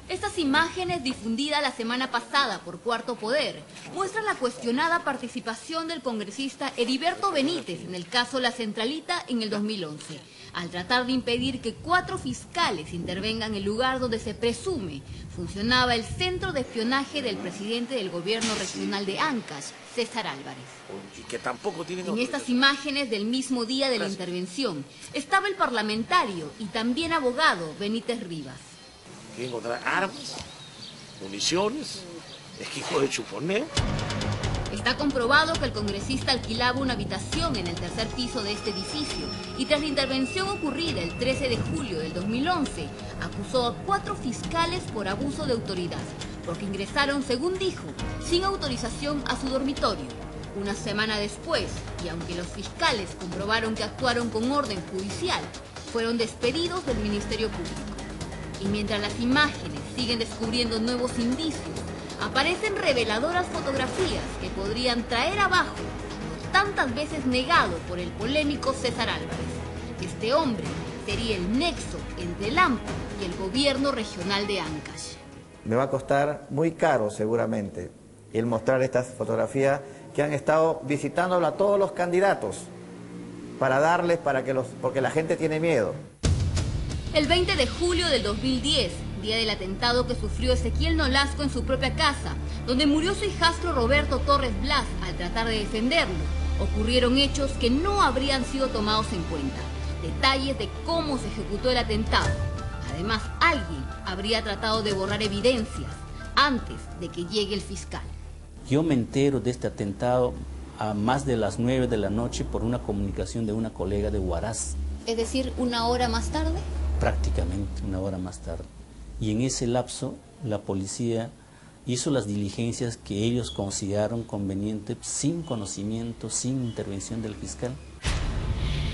Estas imágenes, difundidas la semana pasada por Cuarto Poder, muestran la cuestionada participación del congresista Heriberto Benítez en el caso La Centralita en el 2011, al tratar de impedir que 4 fiscales intervengan en el lugar donde se presume funcionaba el centro de espionaje del presidente del gobierno regional de Ancash, César Álvarez. Y que tampoco tienen en estas imágenes del mismo día de la intervención estaba el parlamentario y también abogado Benítez Rivas. Quieren encontrar armas, municiones, equipos de chuponeo. Está comprobado que el congresista alquilaba una habitación en el tercer piso de este edificio y tras la intervención ocurrida el 13 de julio del 2011, acusó a 4 fiscales por abuso de autoridad, porque ingresaron, según dijo, sin autorización a su dormitorio. Una semana después, y aunque los fiscales comprobaron que actuaron con orden judicial, fueron despedidos del Ministerio Público. Y mientras las imágenes siguen descubriendo nuevos indicios, aparecen reveladoras fotografías que podrían traer abajo lo tantas veces negado por el polémico César Álvarez. Este hombre sería el nexo entre el AMPO y el gobierno regional de Ancash. Me va a costar muy caro seguramente el mostrar estas fotografías que han estado visitándolo a todos los candidatos para darles, porque la gente tiene miedo. El 20 de julio del 2010, día del atentado que sufrió Ezequiel Nolasco en su propia casa, donde murió su hijastro Roberto Torres Blas al tratar de defenderlo, ocurrieron hechos que no habrían sido tomados en cuenta. Detalles de cómo se ejecutó el atentado. Además, alguien habría tratado de borrar evidencias antes de que llegue el fiscal. Yo me entero de este atentado a más de las 9 de la noche por una comunicación de una colega de Huaraz. Es decir, ¿una hora más tarde? Prácticamente una hora más tarde. Y en ese lapso la policía hizo las diligencias que ellos consideraron convenientes sin conocimiento, sin intervención del fiscal.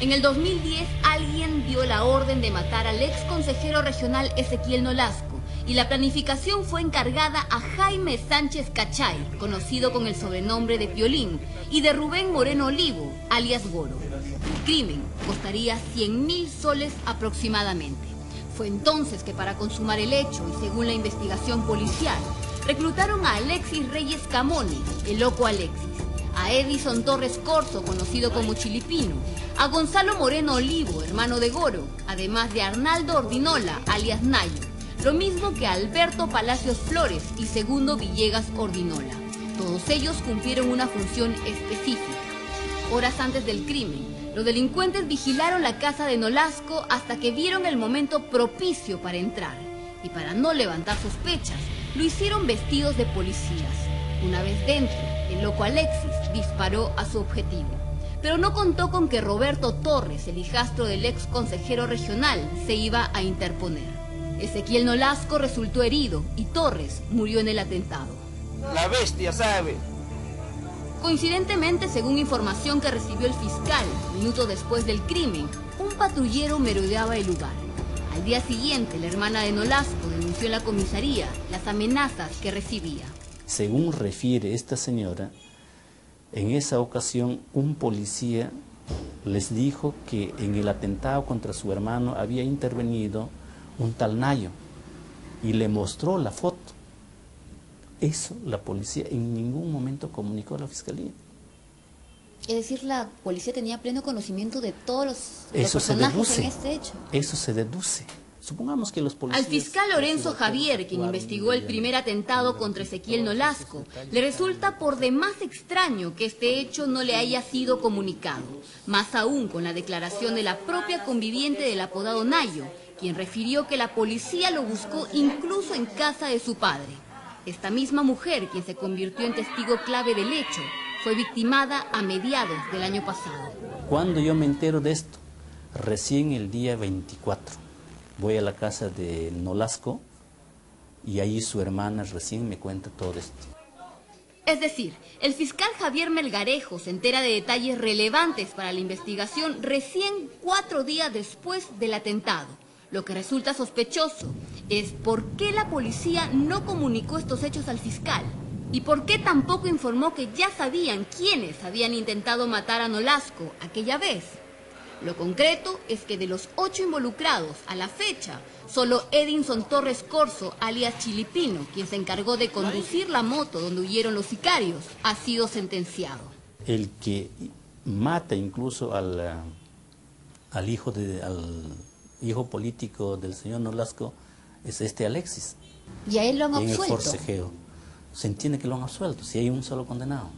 En el 2010 alguien dio la orden de matar al ex consejero regional Ezequiel Nolasco y la planificación fue encargada a Jaime Sánchez Cachay, conocido con el sobrenombre de Piolín, y de Rubén Moreno Olivo, alias Goro. El crimen costaría 100.000 soles aproximadamente. Fue entonces que para consumar el hecho y según la investigación policial, reclutaron a Alexis Reyes Camone, el loco Alexis, a Edison Torres Corzo, conocido como Chilipino, a Gonzalo Moreno Olivo, hermano de Goro, además de Arnaldo Ordinola, alias Nayo, lo mismo que a Alberto Palacios Flores y Segundo Villegas Ordinola. Todos ellos cumplieron una función específica. Horas antes del crimen, los delincuentes vigilaron la casa de Nolasco hasta que vieron el momento propicio para entrar. Y para no levantar sospechas, lo hicieron vestidos de policías. Una vez dentro, el loco Alexis disparó a su objetivo. Pero no contó con que Roberto Torres, el hijastro del ex consejero regional, se iba a interponer. Ezequiel Nolasco resultó herido y Torres murió en el atentado. La bestia sabe. Coincidentemente, según información que recibió el fiscal, minutos después del crimen, un patrullero merodeaba el lugar. Al día siguiente, la hermana de Nolasco denunció en la comisaría las amenazas que recibía. Según refiere esta señora, en esa ocasión un policía les dijo que en el atentado contra su hermano había intervenido un tal Nayo y le mostró la foto. Eso la policía en ningún momento comunicó a la fiscalía. Es decir, la policía tenía pleno conocimiento de todos los Eso personajes se deduce, en este hecho. Eso se deduce. Supongamos que los policías... Al fiscal Lorenzo Javier, quien investigó el primer atentado contra Ezequiel Nolasco, le resulta por demás extraño que este hecho no le haya sido comunicado, más aún con la declaración de la propia conviviente del apodado Nayo, quien refirió que la policía lo buscó incluso en casa de su padre. Esta misma mujer, quien se convirtió en testigo clave del hecho, fue victimada a mediados del año pasado. Cuando yo me entero de esto, recién el día 24, voy a la casa de Nolasco y ahí su hermana recién me cuenta todo esto. Es decir, el fiscal Javier Melgarejo se entera de detalles relevantes para la investigación recién 4 días después del atentado. Lo que resulta sospechoso es por qué la policía no comunicó estos hechos al fiscal y por qué tampoco informó que ya sabían quiénes habían intentado matar a Nolasco aquella vez. Lo concreto es que de los 8 involucrados a la fecha, solo Edinson Torres Corso, alias Chilipino, quien se encargó de conducir la moto donde huyeron los sicarios, ha sido sentenciado. El que mata incluso al hijo político del señor Nolasco es este Alexis. ¿Y a él lo han absuelto? En el forcejeo. Se entiende que lo han absuelto, si hay un solo condenado.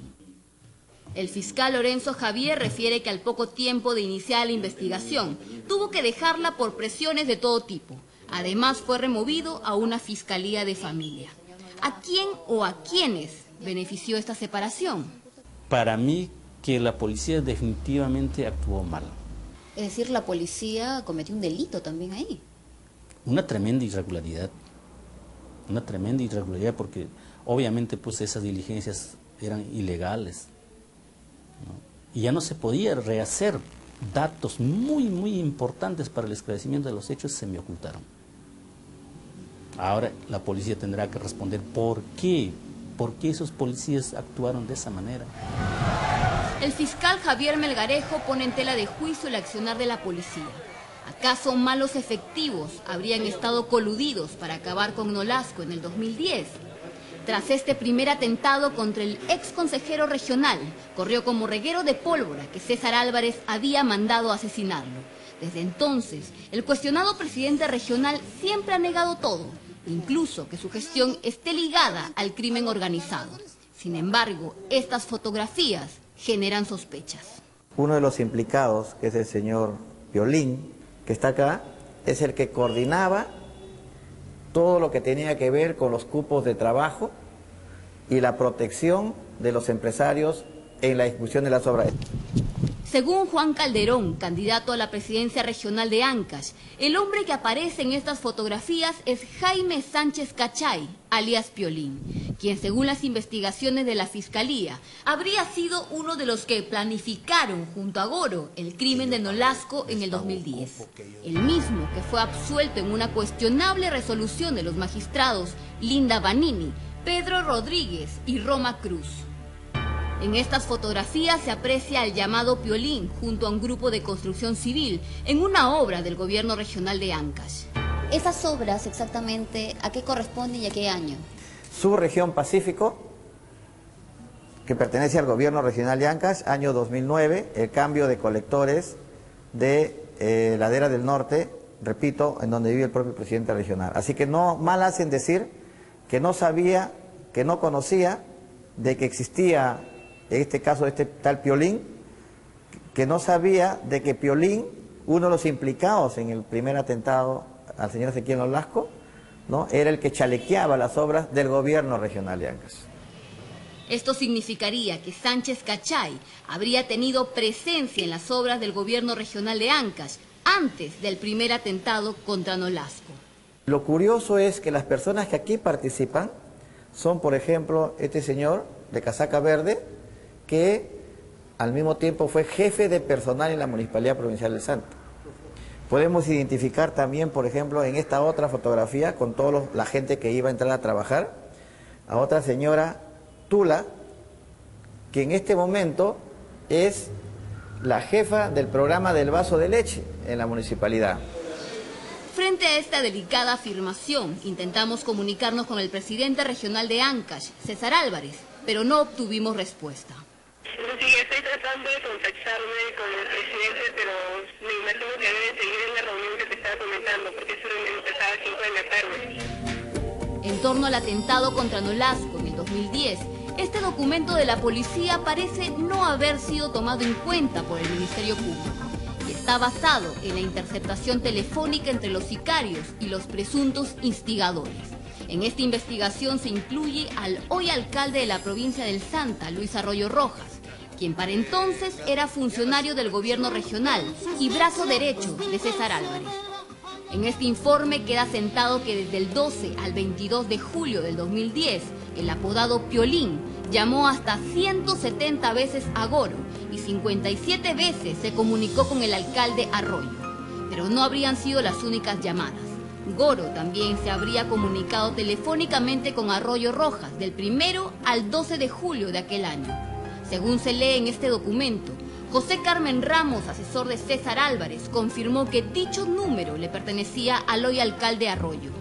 El fiscal Lorenzo Javier refiere que al poco tiempo de iniciar la investigación, tuvo que dejarla por presiones de todo tipo. Además, fue removido a una fiscalía de familia. ¿A quién o a quiénes benefició esta separación? Para mí, que la policía definitivamente actuó mal. Es decir, la policía cometió un delito también ahí. Una tremenda irregularidad porque obviamente pues esas diligencias eran ilegales, ¿no? Y ya no se podía rehacer. Datos muy importantes para el esclarecimiento de los hechos se me ocultaron. Ahora la policía tendrá que responder por qué esos policías actuaron de esa manera. El fiscal Javier Melgarejo pone en tela de juicio el accionar de la policía. ¿Acaso malos efectivos habrían estado coludidos para acabar con Nolasco en el 2010? Tras este primer atentado contra el ex consejero regional, corrió como reguero de pólvora que César Álvarez había mandado asesinarlo. Desde entonces, el cuestionado presidente regional siempre ha negado todo, incluso que su gestión esté ligada al crimen organizado. Sin embargo, estas fotografías generan sospechas. Uno de los implicados, que es el señor Piolín, que está acá, es el que coordinaba todo lo que tenía que ver con los cupos de trabajo y la protección de los empresarios en la ejecución de las obras. Según Juan Calderón, candidato a la presidencia regional de Ancash, el hombre que aparece en estas fotografías es Jaime Sánchez Cachay, alias Piolín, quien según las investigaciones de la Fiscalía, habría sido uno de los que planificaron junto a Goro el crimen de Nolasco en el 2010. El mismo que fue absuelto en una cuestionable resolución de los magistrados Linda Vanini, Pedro Rodríguez y Roma Cruz. En estas fotografías se aprecia al llamado Piolín junto a un grupo de construcción civil en una obra del gobierno regional de Ancash. ¿Esas obras exactamente a qué corresponden y a qué año? Subregión Pacífico, que pertenece al gobierno regional de Ancash, año 2009, el cambio de colectores de Ladera del Norte, repito, en donde vive el propio presidente regional. Así que no mal hacen decir que no sabía, que no conocía de que existía, en este caso, este tal Piolín, que no sabía de que Piolín, uno de los implicados en el primer atentado al señor Ezequiel Nolasco, ¿no?, era el que chalequeaba las obras del gobierno regional de Ancash. Esto significaría que Sánchez Cachay habría tenido presencia en las obras del gobierno regional de Ancash antes del primer atentado contra Nolasco. Lo curioso es que las personas que aquí participan son, por ejemplo, este señor de casaca verde, que al mismo tiempo fue jefe de personal en la Municipalidad Provincial del Salto. Podemos identificar también, por ejemplo, en esta otra fotografía, con toda la gente que iba a entrar a trabajar, a otra señora Tula, que en este momento es la jefa del programa del vaso de leche en la municipalidad. Frente a esta delicada afirmación, intentamos comunicarnos con el presidente regional de Ancash, César Álvarez, pero no obtuvimos respuesta. Sí, estoy tratando de contactarme con el presidente, pero me imagino que debe seguir en la reunión que te estaba comentando, porque esa reunión empezaba a 5 de la tarde. En torno al atentado contra Nolasco en el 2010, este documento de la policía parece no haber sido tomado en cuenta por el Ministerio Público. Está basado en la interceptación telefónica entre los sicarios y los presuntos instigadores. En esta investigación se incluye al hoy alcalde de la provincia del Santa, Luis Arroyo Rojas, quien para entonces era funcionario del gobierno regional y brazo derecho de César Álvarez. En este informe queda sentado que desde el 12 al 22 de julio del 2010, el apodado Piolín llamó hasta 170 veces a Goro y 57 veces se comunicó con el alcalde Arroyo. Pero no habrían sido las únicas llamadas. Goro también se habría comunicado telefónicamente con Arroyo Rojas del 1 al 12 de julio de aquel año. Según se lee en este documento, José Carmen Ramos, asesor de César Álvarez, confirmó que dicho número le pertenecía al hoy alcalde Arroyo.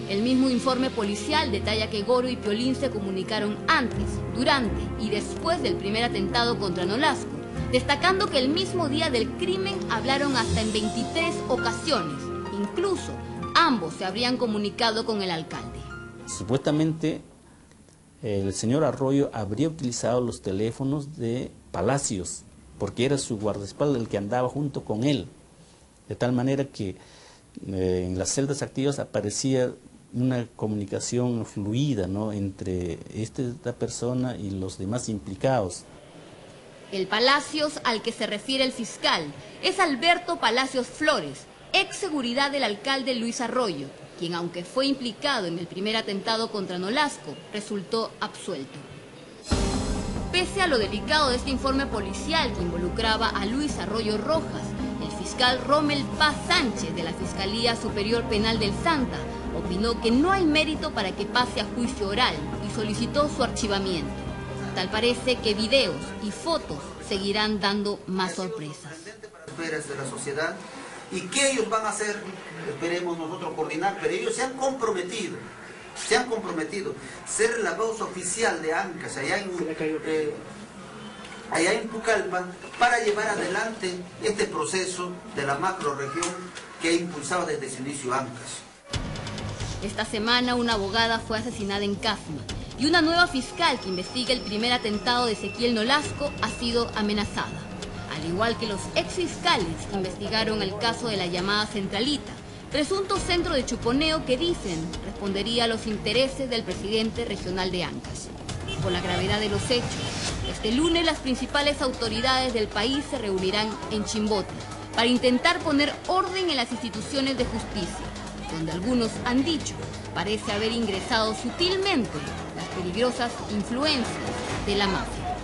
El mismo informe policial detalla que Goro y Piolín se comunicaron antes, durante y después del primer atentado contra Nolasco, destacando que el mismo día del crimen hablaron hasta en 23 ocasiones. Incluso, ambos se habrían comunicado con el alcalde. Supuestamente, el señor Arroyo habría utilizado los teléfonos de Palacios, porque era su guardaespaldas el que andaba junto con él. De tal manera que en las celdas activas aparecía una comunicación fluida, ¿no?, entre esta persona y los demás implicados. El Palacios al que se refiere el fiscal es Alberto Palacios Flores, ex seguridad del alcalde Luis Arroyo, quien, aunque fue implicado en el primer atentado contra Nolasco, resultó absuelto. Pese a lo delicado de este informe policial que involucraba a Luis Arroyo Rojas, el fiscal Rommel Paz Sánchez de la Fiscalía Superior Penal del Santa opinó que no hay mérito para que pase a juicio oral y solicitó su archivamiento. Tal parece que videos y fotos seguirán dando más sorpresas. De la sociedad, y que ellos van a hacer, esperemos nosotros coordinar, pero ellos se han comprometido ser la voz oficial de Ancash allá en Pucallpa para llevar adelante este proceso de la macroregión que ha impulsado desde su inicio Ancash. Esta semana una abogada fue asesinada en Casma y una nueva fiscal que investiga el primer atentado de Ezequiel Nolasco ha sido amenazada. Al igual que los exfiscales que investigaron el caso de la llamada Centralita, presunto centro de chuponeo que dicen respondería a los intereses del presidente regional de Ancash. Por la gravedad de los hechos, este lunes las principales autoridades del país se reunirán en Chimbote para intentar poner orden en las instituciones de justicia, donde algunos han dicho parece haber ingresado sutilmente las peligrosas influencias de la mafia.